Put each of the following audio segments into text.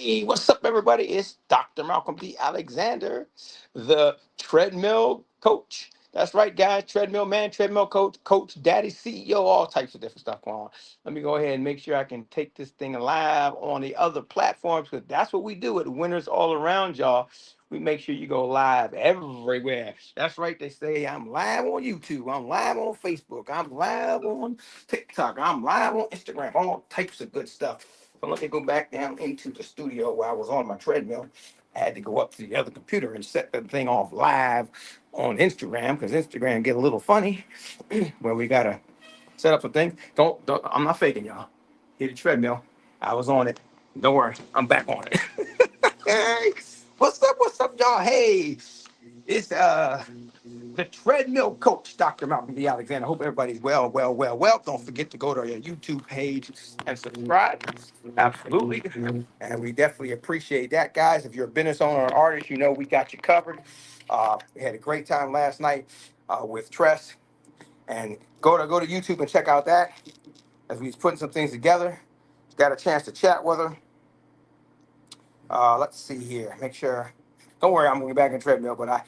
Hey, what's up, everybody? It's Dr. Malcolm D. Alexander, the treadmill coach. That's right, guys. Treadmill man, treadmill coach, coach, daddy, CEO, all types of different stuff going on. Let me go ahead and make sure I can take this thing live on the other platforms because that's what we do at Winners All Around, y'all. We make sure you go live everywhere. That's right. They say I'm live on YouTube. I'm live on Facebook. I'm live on TikTok. I'm live on Instagram. All types of good stuff. So let me go back down into the studio where I was on my treadmill. I had to go up to the other computer and set the thing off live on Instagram because Instagram get a little funny where we gotta set up some things. Don't I'm not faking y'all. Hit the treadmill. I was on it. Don't worry, I'm back on it. Hey, what's up, y'all? Hey, it's the treadmill coach, Dr. Malcolm D. Alexander. Hope everybody's well. Don't forget to go to our YouTube page and subscribe. Absolutely. And we definitely appreciate that, guys. If you're a business owner or artist, you know we got you covered. We had a great time last night with Tress. And go to YouTube and check out that as we was putting some things together. Got a chance to chat with her. Let's see here. Make sure. Don't worry, I'm going back in treadmill, but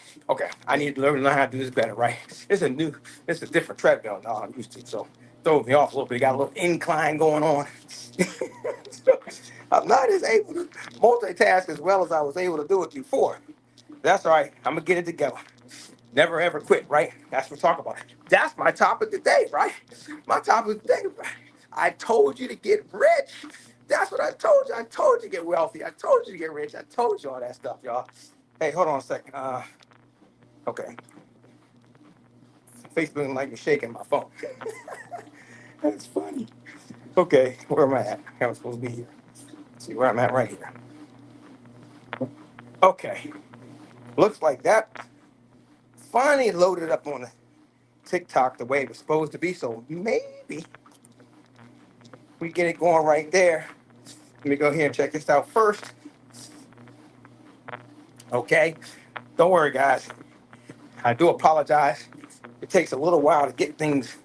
I need to learn how to do this better, right? It's a different treadmill now I'm used to, so throws me off a little bit. Got a little incline going on. So, I'm not as able to multitask as well as I was able to do it before. That's all right. I'm gonna get it together. Never ever quit, right? That's what we're talking about. That's my topic today, right? My topic today, right? I told you to get rich. That's what I told you. I told you to get wealthy. I told you to get rich. I told you all that stuff, y'all. Hey, hold on a second. Okay. Facebook like me shaking my phone. That's funny. Okay, where am I at? I'm supposed to be here. Let's see where I'm at right here. Okay. Looks like that finally loaded up on the TikTok the way it was supposed to be. So maybe we get it going right there. Let me go here and check this out first. Okay. Don't worry, guys. I do apologize. It takes a little while to get things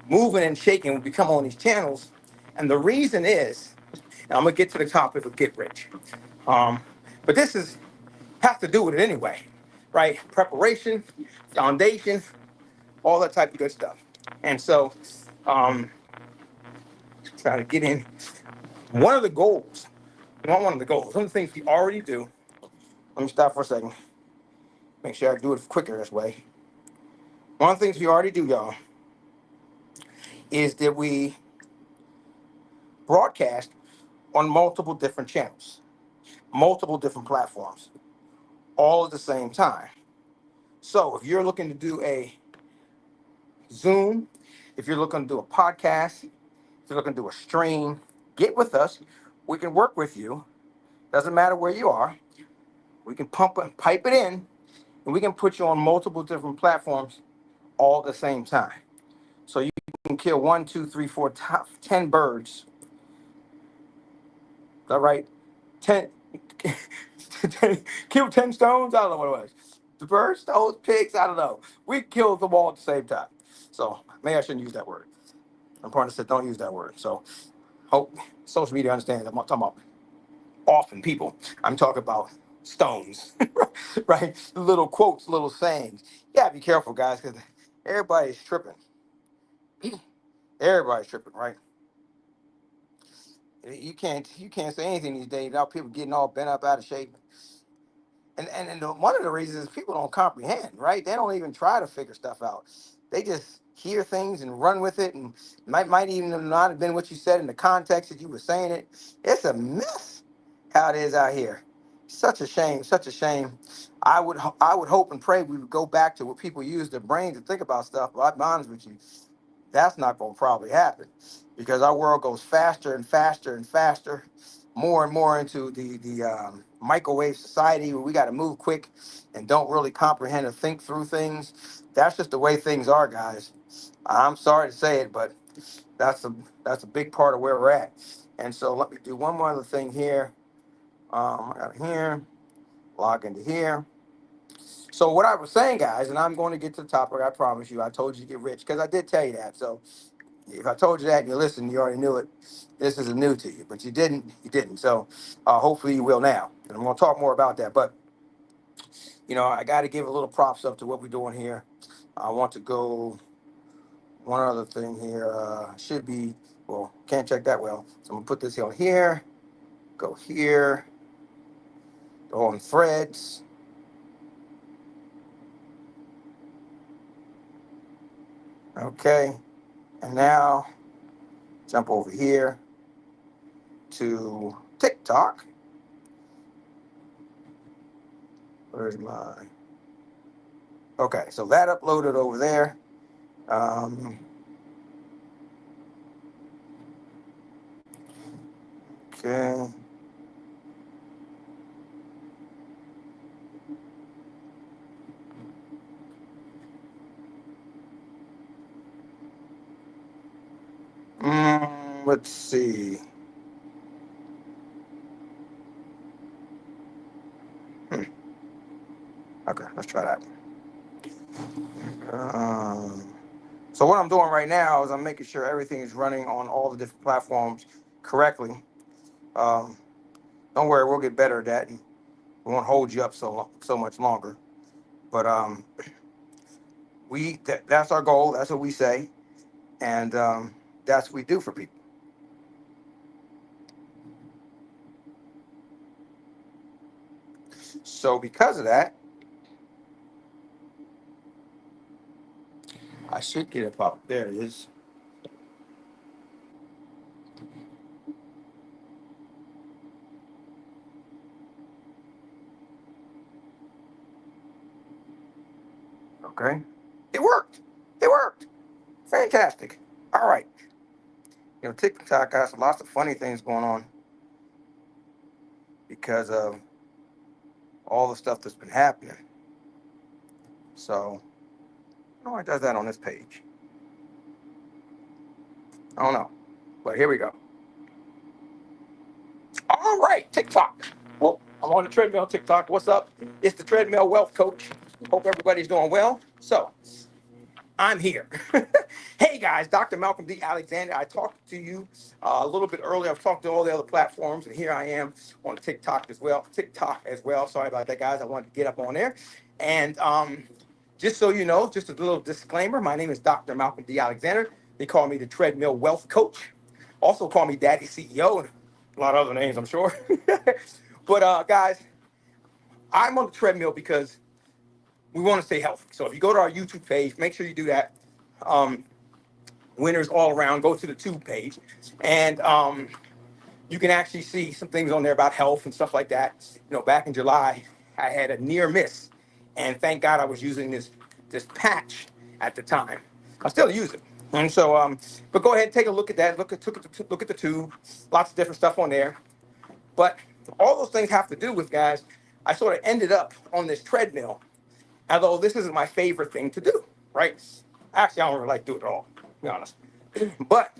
moving and shaking when we come on these channels. And the reason is, and I'm gonna get to the topic of get rich. Um, but this is has to do with it anyway, right? Preparation, foundation, all that type of good stuff. And so, um, try to get in. One of the goals, not one of the goals, one of the things we already do. Let me stop for a second. Make sure I do it quicker this way. One of the things we already do, y'all, is that we broadcast on multiple different channels, multiple different platforms, all at the same time. So if you're looking to do a Zoom, if you're looking to do a podcast, if you're looking to do a stream, get with us. We can work with you. Doesn't matter where you are. We can pipe it in, and we can put you on multiple different platforms all at the same time. So you can kill one, two, three, four, 10 birds. All right, 10, kill 10 stones. I don't know what it was. The birds, stones, pigs. I don't know. We killed them all at the same time. So maybe I shouldn't use that word. My partner said don't use that word. So hope social media understands. I'm not talking about often people. I'm talking about stones, right? Little quotes, little sayings. Yeah, be careful, guys, because everybody's tripping. Everybody's tripping, right? You can't say anything these days without people getting all bent up out of shape. One of the reasons is people don't comprehend, right? They don't even try to figure stuff out. They just hear things and run with it, and might even not have been what you said in the context that you were saying it. It's a mess how it is out here. Such a shame, such a shame. I would hope and pray we would go back to what people use their brain to think about stuff. But I'll be honest with you, that's not going to probably happen because our world goes faster and faster and faster, more and more into the microwave society where we got to move quick and don't really comprehend or think through things. That's just the way things are, guys. I'm sorry to say it, but that's a big part of where we're at. And so let me do one more other thing here. I got here, log into here. So what I was saying, guys, and I'm going to get to the topic. I promise you. I told you to get rich because I did tell you that. So If I told you that and you listened, you already knew it. This isn't new to you, but you didn't. You didn't. So hopefully you will now. And I'm going to talk more about that. But I got to give a little props up to what we're doing here. I want to go one other thing here. Should be, well, can't check that well. So I'm going to put this on here, go here, go on threads. Okay. And now jump over here to TikTok. Where's mine? Okay, so that uploaded over there. Okay. Let's see. Okay, let's try that. So what I'm doing right now is I'm making sure everything is running on all the different platforms correctly. Um, don't worry, we'll get better at that. And we won't hold you up so much longer. But that's our goal. That's what we say, and that's what we do for people. So because of that, I should get it pop. There it is. Okay. It worked. It worked. Fantastic. All right. TikTok has lots of funny things going on because of all the stuff that's been happening. So, I don't know why it does that on this page. I don't know. But here we go. All right, TikTok. Well, I'm on the treadmill TikTok. What's up? It's the Treadmill Wealth Coach. Hope everybody's doing well. So, I'm here. Hey guys, Dr. Malcolm D. Alexander. I talked to you a little bit earlier. I've talked to all the other platforms, and here I am on TikTok as well. Sorry about that, guys. I wanted to get up on there. And just so you know, just a little disclaimer, my name is Dr. Malcolm D. Alexander. They call me the Treadmill Wealth Coach. Also call me Daddy CEO and a lot of other names, I'm sure. But guys, I'm on the treadmill because we want to stay healthy. So if you go to our YouTube page, make sure you do that. Winners all around. Go to the tube page, and you can actually see some things on there about health and stuff like that. Back in July, I had a near miss, and thank God I was using this patch at the time. I still use it, and so but go ahead and take a look at that. Look at the tube. Lots of different stuff on there, but all those things have to do with, guys, I sort of ended up on this treadmill, although this isn't my favorite thing to do, right? Actually, I don't really like to do it at all, to be honest. But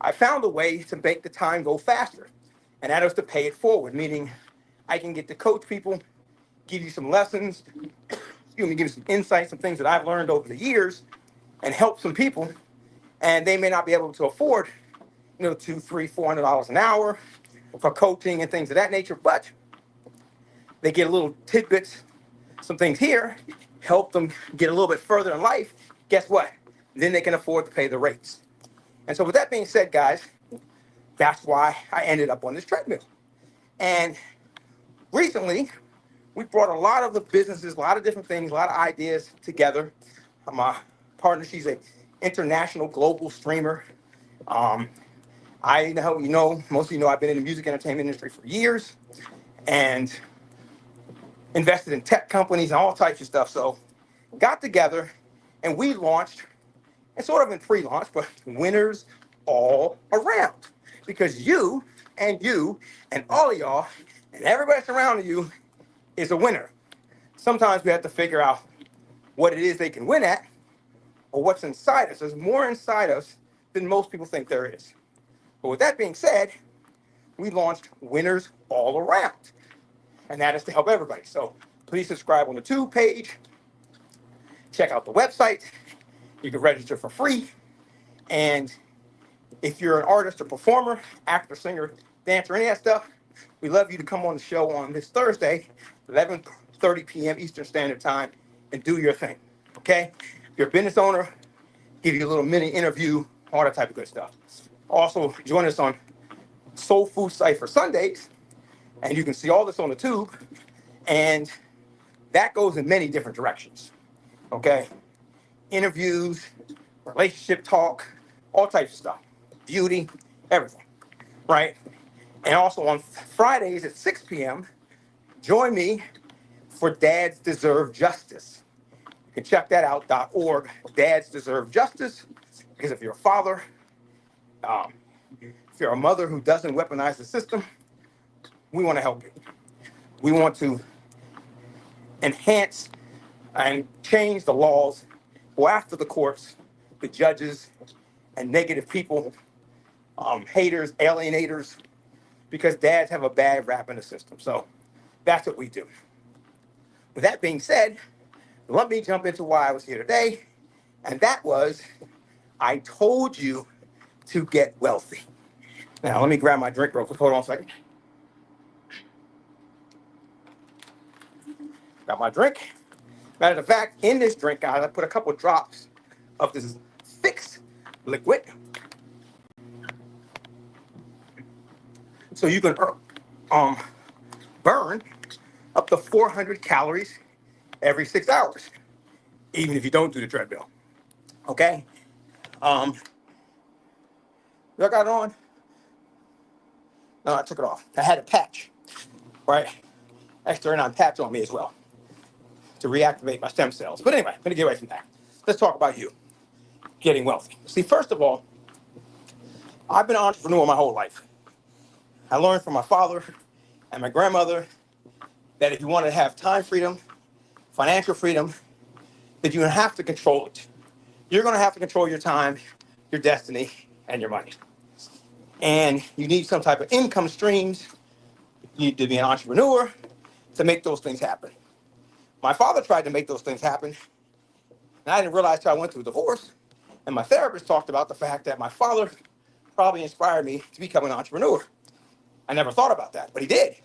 I found a way to make the time go faster, and that is to pay it forward, meaning I can get to coach people, give you some lessons, give you some insights, some things that I've learned over the years, and help some people, and they may not be able to afford, $200, $300, $400 an hour for coaching and things of that nature, but they get a little tidbits, some things here, help them get a little bit further in life. Guess what? Then they can afford to pay the rates. And so with that being said, guys, that's why I ended up on this treadmill. And recently, we brought a lot of the businesses, a lot of different things, a lot of ideas together. My partner, she's an international global streamer. I know, most of you know, I've been in the music entertainment industry for years and invested in tech companies and all types of stuff. So got together and we launched, and sort of in pre-launch, but winners all around. Because you and all of y'all and everybody surrounding you is a winner. Sometimes we have to figure out what it is they can win at or what's inside us. There's more inside us than most people think there is. But with that being said, we launched Winners All Around. And that is to help everybody. So please subscribe on the Tube page. Check out the website. You can register for free. And If you're an artist or performer, actor, singer, dancer, any of that stuff, we love you to come on the show on this Thursday, 11:30 p.m. Eastern Standard Time, and do your thing. Okay? If you're a business owner, give you a little mini interview, all that type of good stuff. Also, join us on Soul Food Cypher Sundays, and you can see all this on the tube, and that goes in many different directions. Okay? Interviews, relationship talk, all types of stuff, beauty, everything, right? And also on Fridays at 6 p.m., join me for Dads Deserve Justice. You can check that out, .org, Dads Deserve Justice, because if you're a father, um, if you're a mother who doesn't weaponize the system, we want to help you. We want to enhance and change the laws, go after the courts, the judges, and negative people, haters, alienators, because dads have a bad rap in the system. So that's what we do. With that being said, let me jump into why I was here today. And that was, I told you to get wealthy. Now, let me grab my drink real quick. Hold on a second. Got my drink. Matter of fact, in this drink, guys, I put a couple drops of this fixed liquid. So you can burn up to 400 calories every 6 hours, even if you don't do the treadmill. Okay? Y'all got it on? No, I took it off. I had a patch, right? Extra on patch on me as well to reactivate my stem cells. But anyway, I'm going to get away from that. Let's talk about you getting wealthy. See, first of all, I've been an entrepreneur my whole life. I learned from my father and my grandmother that if you want to have time freedom, financial freedom, that you have to control it. You're going to have to control your time, your destiny, and your money. And you need some type of income streams. You need to be an entrepreneur to make those things happen. My father tried to make those things happen, and I didn't realize till I went through a divorce. And my therapist talked about the fact that my father probably inspired me to become an entrepreneur. I never thought about that, but he did.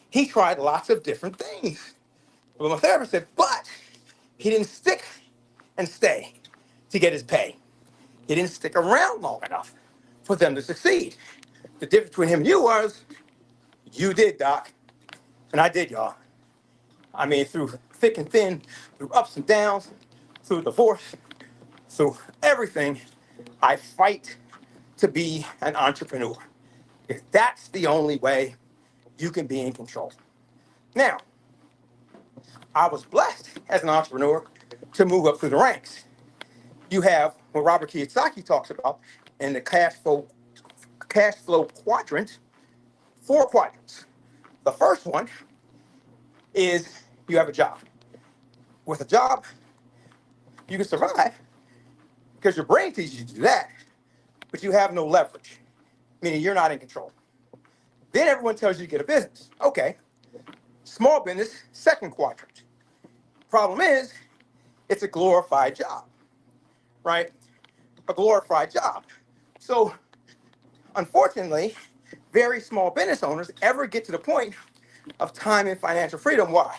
He tried lots of different things. But my therapist said, but he didn't stick and stay to get his pay. He didn't stick around long enough for them to succeed. The difference between him and you was, you did, Doc, and I did, y'all. I mean, through thick and thin, through ups and downs, through divorce, through everything, I fight to be an entrepreneur. If that's the only way you can be in control. Now, I was blessed as an entrepreneur to move up through the ranks. You have what Robert Kiyosaki talks about in the cash flow quadrant, 4 quadrants. The first one is you have a job. With a job, you can survive because your brain teaches you to do that, but you have no leverage, meaning you're not in control. Then everyone tells you to get a business. Okay, small business, second quadrant. Problem is, it's a glorified job, right? A glorified job. So, unfortunately, very small business owners ever get to the point of time and financial freedom. Why?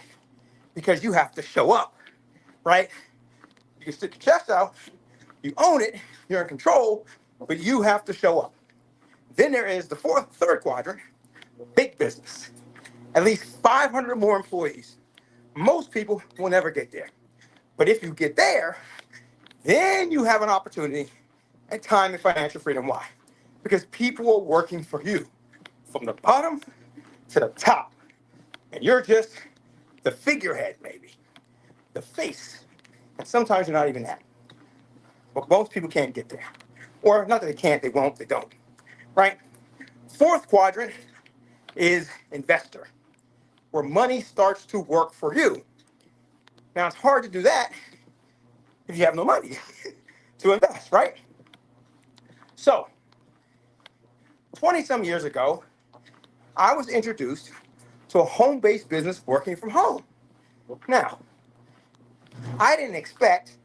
Because you have to show up, right? You can stick your chest out, you own it, you're in control, but you have to show up. Then there is the third quadrant, big business. At least 500 more employees. Most people will never get there. But if you get there, then you have an opportunity and time and financial freedom. Why? Because people are working for you from the bottom to the top. And you're just the figurehead, maybe, the face. And sometimes you're not even that. But most people can't get there. Or not that they can't, they won't, they don't. Right? Fourth quadrant is investor, where money starts to work for you. Now, it's hard to do that if you have no money to invest, right? So, 20 some years ago, I was introduced to a home-based business working from home. Now, I didn't expect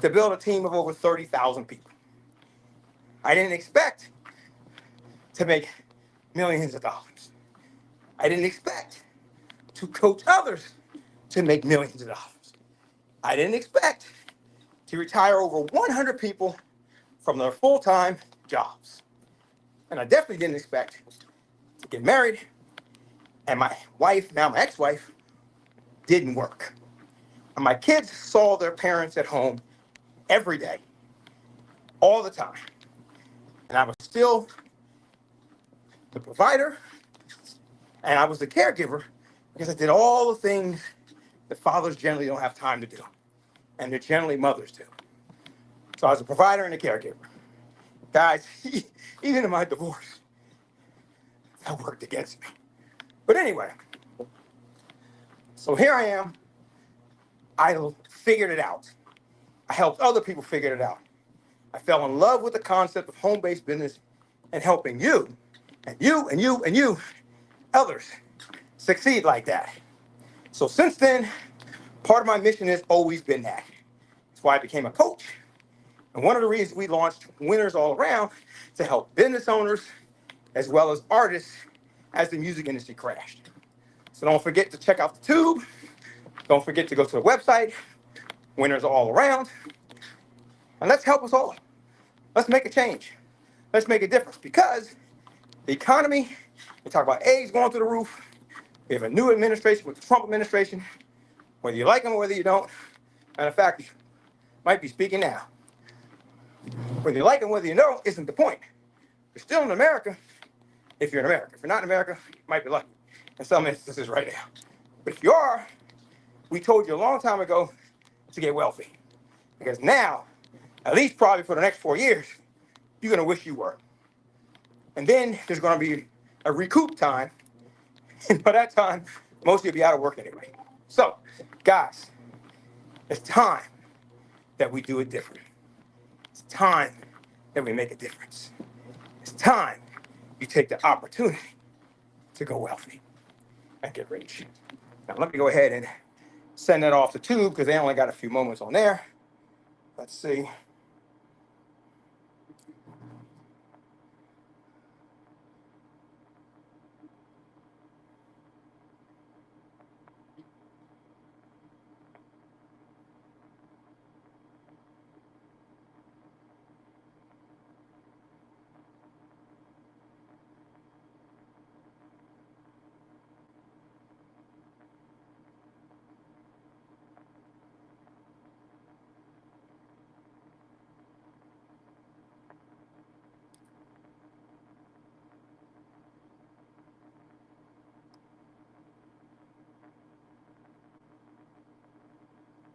to build a team of over 30,000 people. I didn't expect to make millions of dollars. I didn't expect to coach others to make millions of dollars. I didn't expect to retire over 100 people from their full-time jobs. And I definitely didn't expect to get married and my wife, now my ex-wife, didn't work. And my kids saw their parents at home every day, all the time. And I was still the provider and I was the caregiver because I did all the things that fathers generally don't have time to do. And they're generally mothers do. So I was a provider and a caregiver. Guys, even in my divorce, that worked against me. But anyway, so here I am. I figured it out. I helped other people figure it out. I fell in love with the concept of home-based business and helping you, and you, and you, and you, others, succeed like that. So since then, part of my mission has always been that. That's why I became a coach. And one of the reasons we launched Winners All Around to help business owners as well as artists as the music industry crashed. So don't forget to check out the tube. Don't forget to go to the website, Winners All Around. And let's help us all. Let's make a change. Let's make a difference because the economy, we talk about AIDS going through the roof. We have a new administration with the Trump administration, whether you like them or whether you don't. Matter of fact, you might be speaking now. Whether you like them, whether you don't, isn't the point. You're still in America if you're in America. If you're not in America, you might be lucky in some instances right now. But if you are, we told you a long time ago to get wealthy. Because now, at least probably for the next 4 years, you're going to wish you were. And then there's going to be a recoup time. And by that time, most of you will be out of work anyway. So, guys, it's time that we do it different. It's time that we make a difference. It's time you take the opportunity to go wealthy and get rich. Now, let me go ahead and send that off the tube because they only got a few moments on there. Let's see.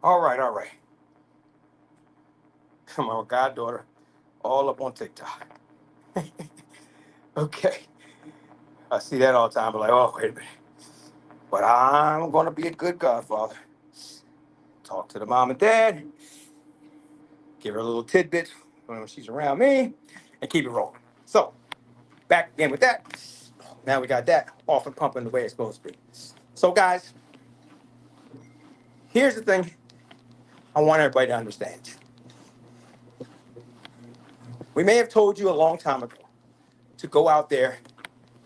All right, all right. My goddaughter, all up on TikTok. Okay. I see that all the time, but like, oh, wait a minute. But I'm going to be a good godfather. Talk to the mom and dad, give her a little tidbit when she's around me, and keep it rolling. So, back again with that. Now we got that off and pumping the way it's supposed to be. So, guys, here's the thing I want everybody to understand. We may have told you a long time ago to go out there,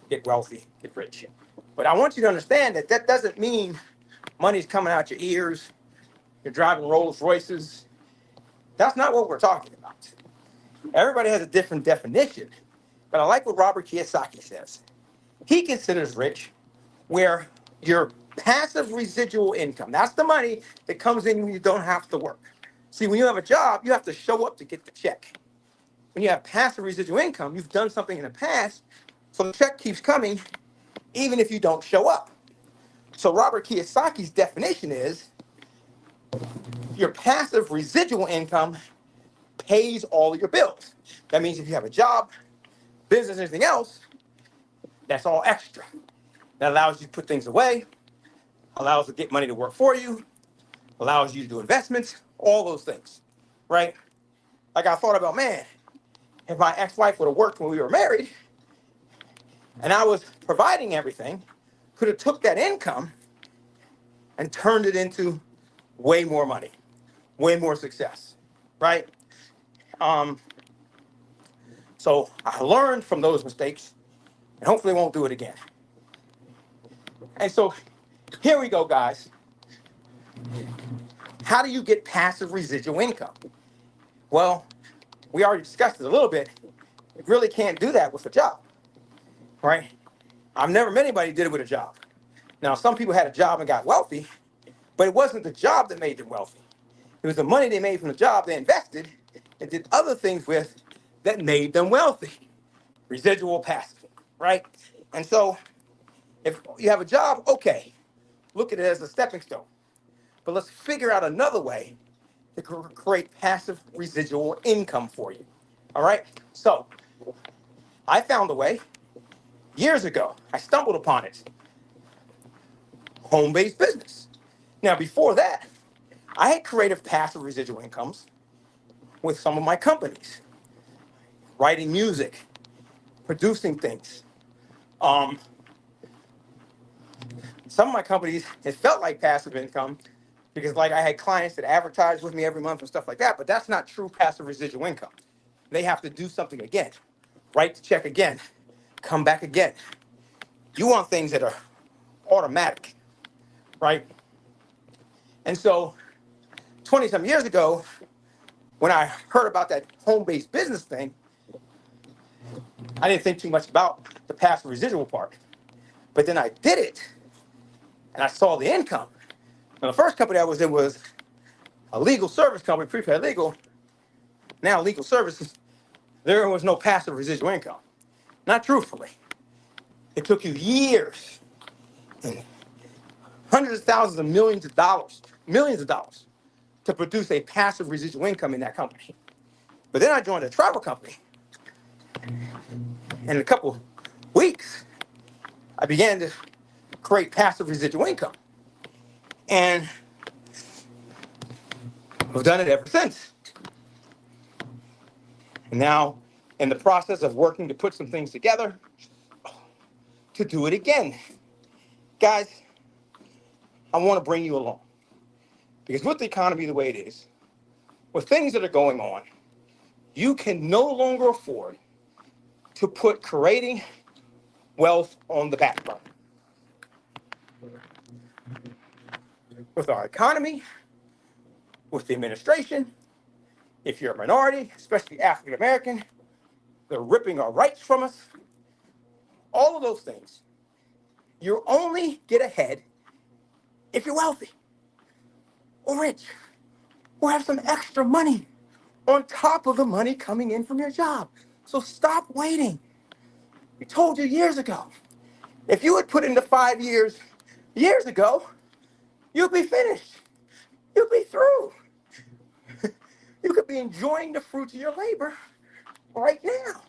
get wealthy, get rich. But I want you to understand that that doesn't mean money's coming out your ears, you're driving Rolls Royces. That's not what we're talking about. Everybody has a different definition. But I like what Robert Kiyosaki says. He considers rich where your passive residual income, that's the money that comes in when you don't have to work. See, when you have a job, you have to show up to get the check. When you have passive residual income, you've done something in the past, so the check keeps coming even if you don't show up. So Robert Kiyosaki's definition is your passive residual income pays all of your bills. That means if you have a job, business, anything else, that's all extra. That allows you to put things away, allows to get money to work for you, allows you to do investments, all those things, right? Like I thought about, man, if my ex-wife would have worked when we were married and I was providing everything, could have took that income and turned it into way more money, way more success, right? So I learned from those mistakes and hopefully won't do it again. And so here we go, guys. How do you get passive residual income? Well, we already discussed it a little bit. You really can't do that with a job, right? I've never met anybody who did it with a job. Now, some people had a job and got wealthy, but it wasn't the job that made them wealthy. It was the money they made from the job they invested and did other things with that made them wealthy. Residual passive, right? And so if you have a job, okay, look at it as a stepping stone. But let's figure out another way to create passive residual income for you. All right? So I found a way years ago. I stumbled upon it. Home-based business. Now, before that, I had creative passive residual incomes with some of my companies, writing music, producing things. Some of my companies, it felt like passive income because like I had clients that advertised with me every month and stuff like that, but that's not true passive residual income. They have to do something again, write the check again, come back again. You want things that are automatic, right? And so 20 some years ago, when I heard about that home-based business thing, I didn't think too much about the passive residual part. But then I did it and I saw the income. Now, the first company I was in was a legal service company, prepaid legal. Now, legal services, there was no passive residual income. Not truthfully. It took you years and hundreds of thousands of millions of dollars to produce a passive residual income in that company. But then I joined a travel company. And in a couple weeks, I began to create passive residual income. And I've done it ever since. And now, in the process of working to put some things together, to do it again. Guys, I want to bring you along. Because with the economy the way it is, with things that are going on, you can no longer afford to put creating wealth on the back burner. With our economy, with the administration, if you're a minority, especially African American, they're ripping our rights from us. All of those things. You only get ahead if you're wealthy or rich or have some extra money on top of the money coming in from your job. So stop waiting. We told you years ago. If you had put in the 5 years ago, you'd be finished. You'd be through. You could be enjoying the fruits of your labor right now.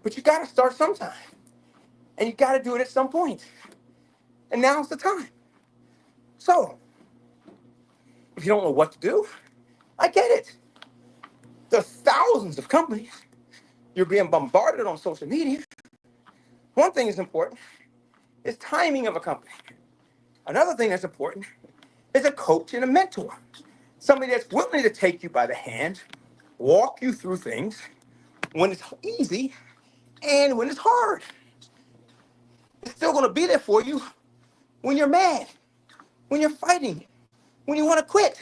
But you got to start sometime. And you got to do it at some point. And now's the time. So, if you don't know what to do, I get it. There's thousands of companies. You're being bombarded on social media. One thing is important is timing of a company. Another thing that's important is a coach and a mentor. Somebody that's willing to take you by the hand, walk you through things when it's easy and when it's hard. It's still going to be there for you when you're mad, when you're fighting, when you want to quit.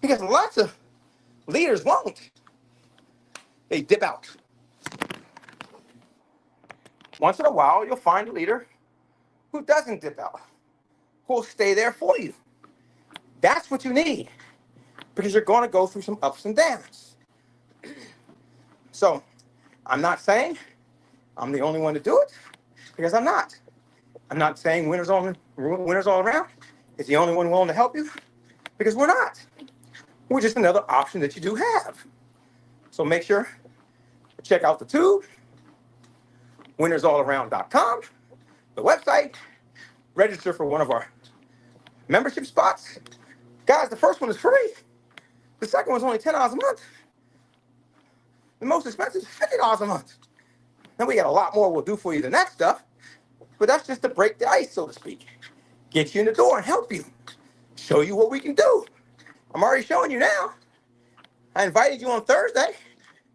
Because lots of leaders won't. They dip out. Once in a while, you'll find a leader who doesn't dip out, who will stay there for you. That's what you need, because you're going to go through some ups and downs. So I'm not saying I'm the only one to do it, because I'm not. I'm not saying winners all around is the only one willing to help you, because we're not. We're just another option that you do have. So make sure to check out the tube, winnersallaround.com, the website, register for one of our membership spots. Guys, the first one is free. The second one's only $10 a month. The most expensive is $50 a month. Then we got a lot more we'll do for you than that stuff, but that's just to break the ice, so to speak. Get you in the door and help you. Show you what we can do. I'm already showing you now. I invited you on Thursday.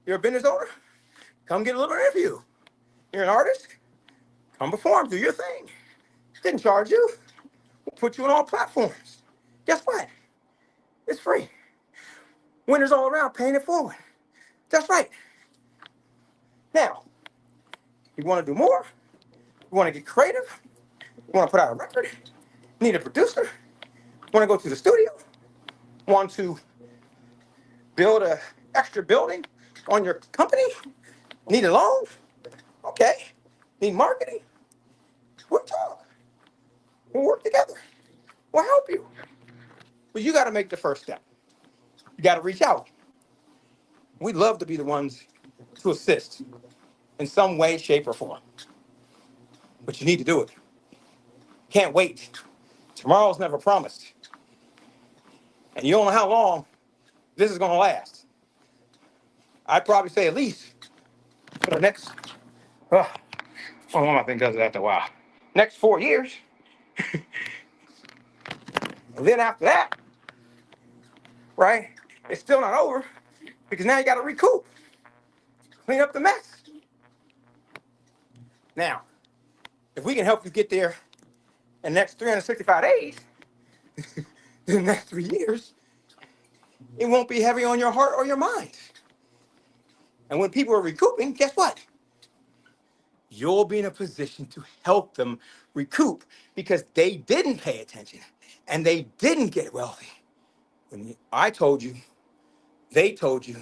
You're a business owner. Come get a little interview. You're an artist? Come perform, do your thing. Didn't charge you. We'll put you on all platforms. Guess what? It's free. Winners all around, paying it forward. That's right. Now, you want to do more? You want to get creative? You want to put out a record? Need a producer? Want to go to the studio? Want to build an extra building on your company? Need a loan? Okay. Need marketing? We'll talk. We'll work together. We'll help you. But you got to make the first step. You got to reach out. We'd love to be the ones to assist in some way, shape, or form. But you need to do it. Can't wait. Tomorrow's never promised. And you don't know how long this is going to last. I'd probably say at least for the next, one of my things does it after a while. Next 4 years. And then after that, right, it's still not over because now you got to recoup, clean up the mess. Now, if we can help you get there in the next 365 days, in the next 3 years, it won't be heavy on your heart or your mind. And when people are recouping, guess what? You'll be in a position to help them recoup because they didn't pay attention and they didn't get wealthy. When I told you, they told you,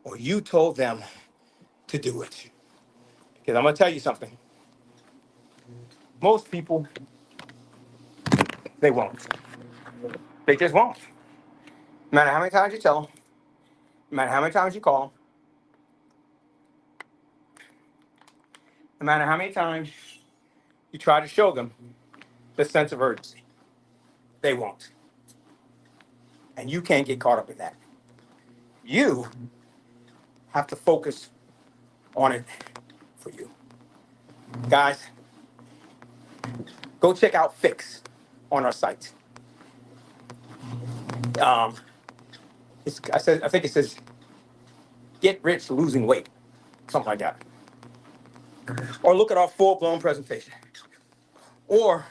or you told them to do it. Because I'm going to tell you something. Most people, they won't. They just won't. No matter how many times you tell them, no matter how many times you call them, no matter how many times you try to show them the sense of urgency, they won't. And you can't get caught up in that. You have to focus on it for you. Guys, go check out Fix on our site. I think it says get rich losing weight, something like that. Or look at our full-blown presentation. Or,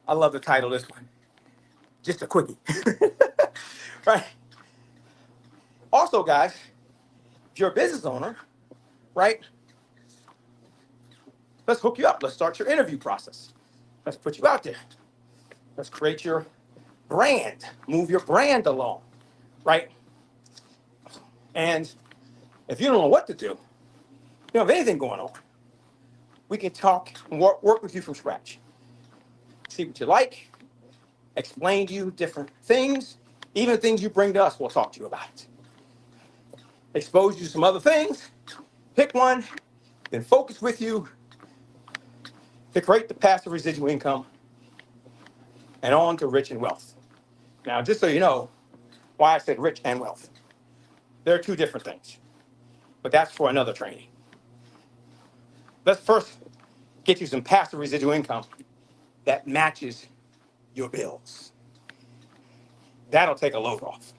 I love the title of this one, just a quickie. Right? Also, guys, if you're a business owner, right, let's hook you up. Let's start your interview process. Let's put you out there. Let's create your brand, move your brand along, right? And if you don't know what to do, you don't have anything going on, we can talk and work with you from scratch. See what you like, explain to you different things, even things you bring to us, we'll talk to you about it. Expose you to some other things, pick one, then focus with you to create the passive residual income and on to rich and wealth. Now, just so you know why I said rich and wealth. They're two different things, but that's for another training. Let's first get you some passive residual income that matches your bills. That'll take a load off.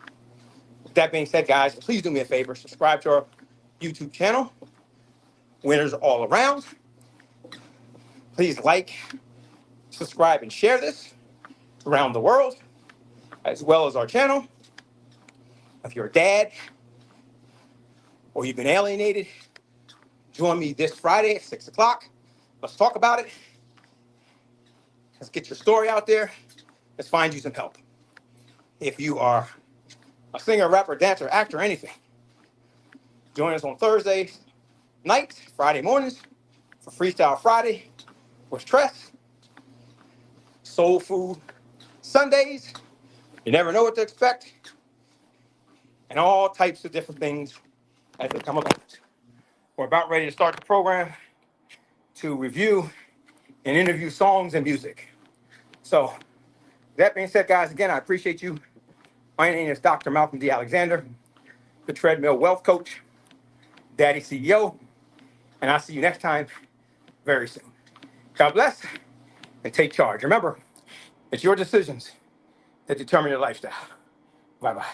With that being said, guys, please do me a favor. Subscribe to our YouTube channel. Winners all around. Please like, subscribe, and share this around the world, as well as our channel. If you're a dad or you've been alienated, join me this Friday at 6 o'clock. Let's talk about it. Let's get your story out there. Let's find you some help. If you are a singer, rapper, dancer, actor, anything, join us on Thursday nights, Friday mornings for Freestyle Friday with Tress. Soul Food Sundays. You never know what to expect. And all types of different things as they come about. We're about ready to start the program to review and interview songs and music. So, that being said, guys, again, I appreciate you. My name is Dr. Malcolm D. Alexander, the Treadmill Wealth Coach, Daddy CEO, and I'll see you next time very soon. God bless and take charge. Remember, it's your decisions that determine your lifestyle. Bye-bye.